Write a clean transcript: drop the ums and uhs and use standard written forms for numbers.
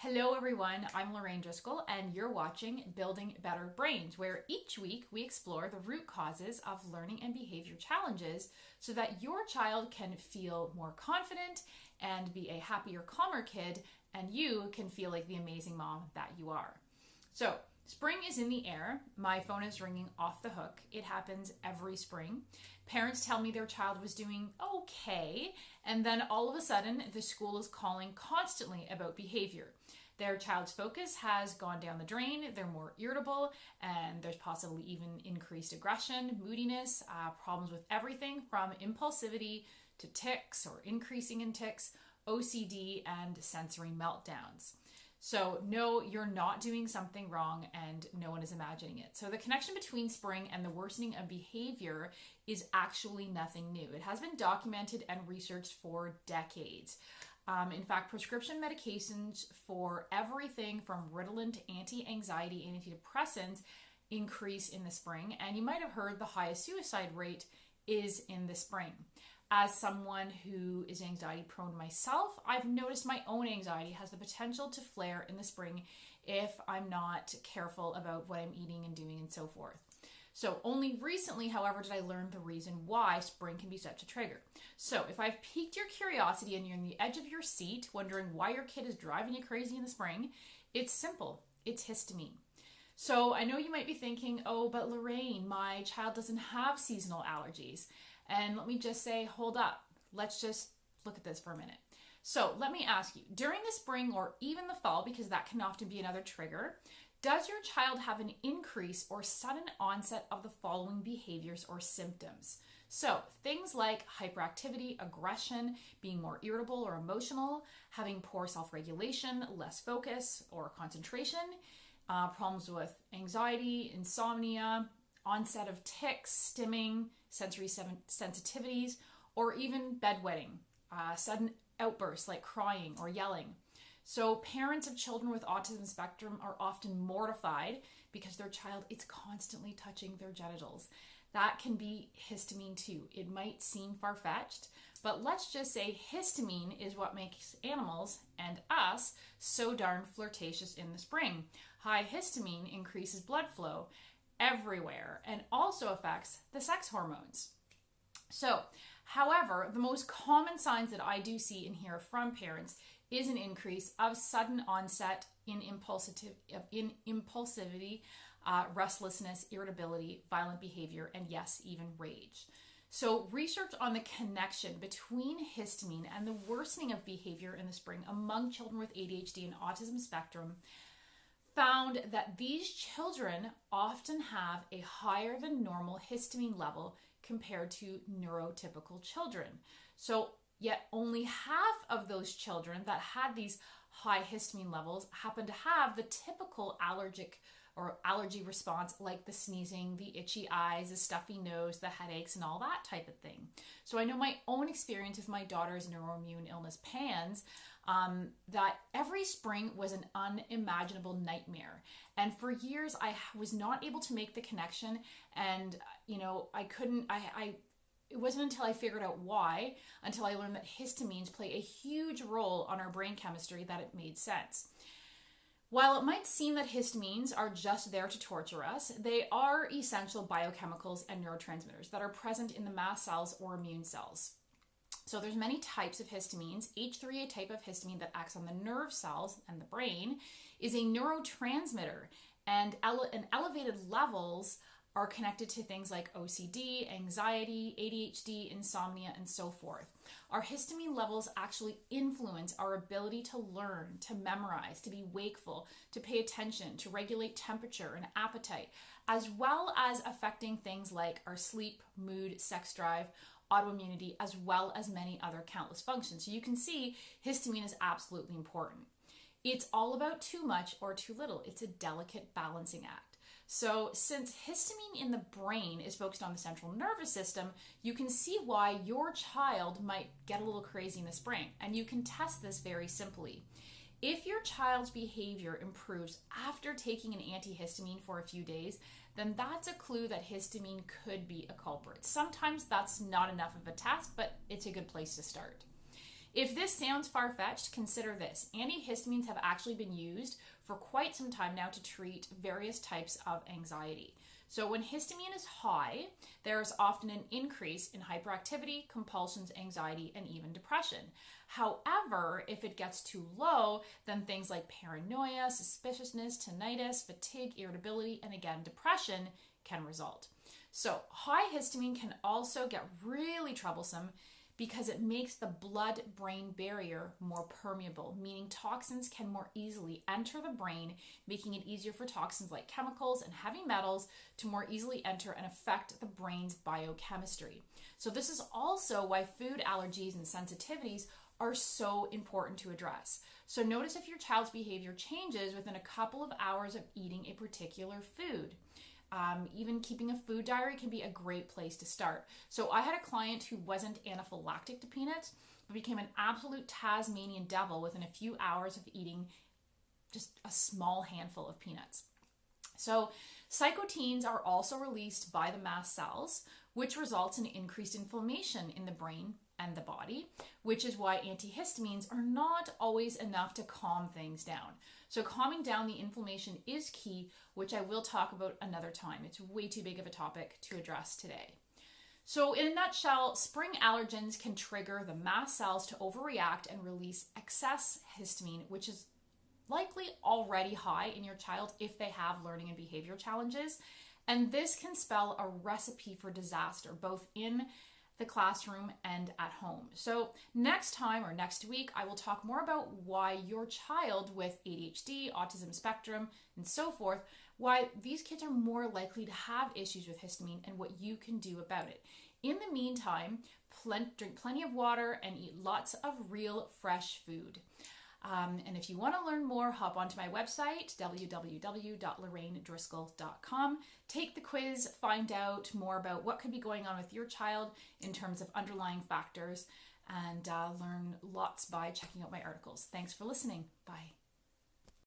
Hello everyone, I'm Lorraine Driscoll and you're watching Building Better Brains, where each week we explore the root causes of learning and behavior challenges so that your child can feel more confident and be a happier, calmer kid, and you can feel like the amazing mom that you are. So, spring is in the air. My phone is ringing off the hook. It happens every spring. Parents tell me their child was doing okay, and then all of a sudden the school is calling constantly about behavior. Their child's focus has gone down the drain, they're more irritable, and there's possibly even increased aggression, moodiness, problems with everything from impulsivity to tics or increasing in tics, OCD, and sensory meltdowns. So no, you're not doing something wrong and no one is imagining it. So the connection between spring and the worsening of behavior is actually nothing new. It has been documented and researched for decades. In fact, prescription medications for everything from Ritalin to anti-anxiety, antidepressants increase in the spring. And you might have heard the highest suicide rate is in the spring. As someone who is anxiety prone myself, I've noticed my own anxiety has the potential to flare in the spring if I'm not careful about what I'm eating and doing and so forth. So only recently, however, did I learn the reason why spring can be such a trigger. So if I've piqued your curiosity and you're on the edge of your seat wondering why your kid is driving you crazy in the spring, it's simple. It's histamine. So I know you might be thinking, oh, but Lorraine, my child doesn't have seasonal allergies. And let me just say, hold up. Let's just look at this for a minute. So let me ask you, during the spring or even the fall, because that can often be another trigger, does your child have an increase or sudden onset of the following behaviors or symptoms? So things like hyperactivity, aggression, being more irritable or emotional, having poor self-regulation, less focus or concentration, problems with anxiety, insomnia, onset of tics, stimming, sensory sensitivities, or even bedwetting, sudden outbursts like crying or yelling. So parents of children with autism spectrum are often mortified because their child is constantly touching their genitals. That can be histamine too. It might seem far-fetched, but let's just say histamine is what makes animals and us so darn flirtatious in the spring. High histamine increases blood flow everywhere and also affects the sex hormones. So, however, the most common signs that I do see and hear from parents is an increase of sudden onset in impulsivity, restlessness, irritability, violent behavior, and yes, even rage. So research on the connection between histamine and the worsening of behavior in the spring among children with ADHD and autism spectrum found that these children often have a higher than normal histamine level compared to neurotypical children. So yet only half of those children that had these high histamine levels happen to have the typical allergic or allergy response, like the sneezing, the itchy eyes, the stuffy nose, the headaches, and all that type of thing. So I know my own experience with my daughter's neuroimmune illness, PANS, that every spring was an unimaginable nightmare. And for years, I was not able to make the connection, and it wasn't until I figured out why, until I learned that histamines play a huge role on our brain chemistry, that it made sense. While it might seem that histamines are just there to torture us, they are essential biochemicals and neurotransmitters that are present in the mast cells or immune cells. So there's many types of histamines. H3, a type of histamine that acts on the nerve cells and the brain, is a neurotransmitter, and elevated levels are connected to things like OCD, anxiety, ADHD, insomnia, and so forth. Our histamine levels actually influence our ability to learn, to memorize, to be wakeful, to pay attention, to regulate temperature and appetite, as well as affecting things like our sleep, mood, sex drive, autoimmunity, as well as many other countless functions. So you can see histamine is absolutely important. It's all about too much or too little. It's a delicate balancing act. So since histamine in the brain is focused on the central nervous system, you can see why your child might get a little crazy in the spring. And you can test this very simply. If your child's behavior improves after taking an antihistamine for a few days, then that's a clue that histamine could be a culprit. Sometimes that's not enough of a test, but it's a good place to start. If this sounds far-fetched, consider this. Antihistamines have actually been used for quite some time now to treat various types of anxiety. So when histamine is high, there's often an increase in hyperactivity, compulsions, anxiety, and even depression. However, if it gets too low, then things like paranoia, suspiciousness, tinnitus, fatigue, irritability, and again, depression can result. So high histamine can also get really troublesome because it makes the blood-brain barrier more permeable, meaning toxins can more easily enter the brain, making it easier for toxins like chemicals and heavy metals to more easily enter and affect the brain's biochemistry. So this is also why food allergies and sensitivities are so important to address. So notice if your child's behavior changes within a couple of hours of eating a particular food. Even keeping a food diary can be a great place to start. So I had a client who wasn't anaphylactic to peanuts, but became an absolute Tasmanian devil within a few hours of eating just a small handful of peanuts. So cytokines are also released by the mast cells, which results in increased inflammation in the brain and the body, which is why antihistamines are not always enough to calm things down. So calming down the inflammation is key, which I will talk about another time. It's way too big of a topic to address today. So in a nutshell, spring allergens can trigger the mast cells to overreact and release excess histamine, which is likely already high in your child if they have learning and behavior challenges. And this can spell a recipe for disaster, both in the classroom and at home. So next time or next week, I will talk more about why your child with ADHD, autism spectrum, and so forth, why these kids are more likely to have issues with histamine and what you can do about it. In the meantime, drink plenty of water and eat lots of real fresh food. And if you want to learn more, hop onto my website, www.lorrainedriscoll.com. Take the quiz, find out more about what could be going on with your child in terms of underlying factors, and learn lots by checking out my articles. Thanks for listening. Bye.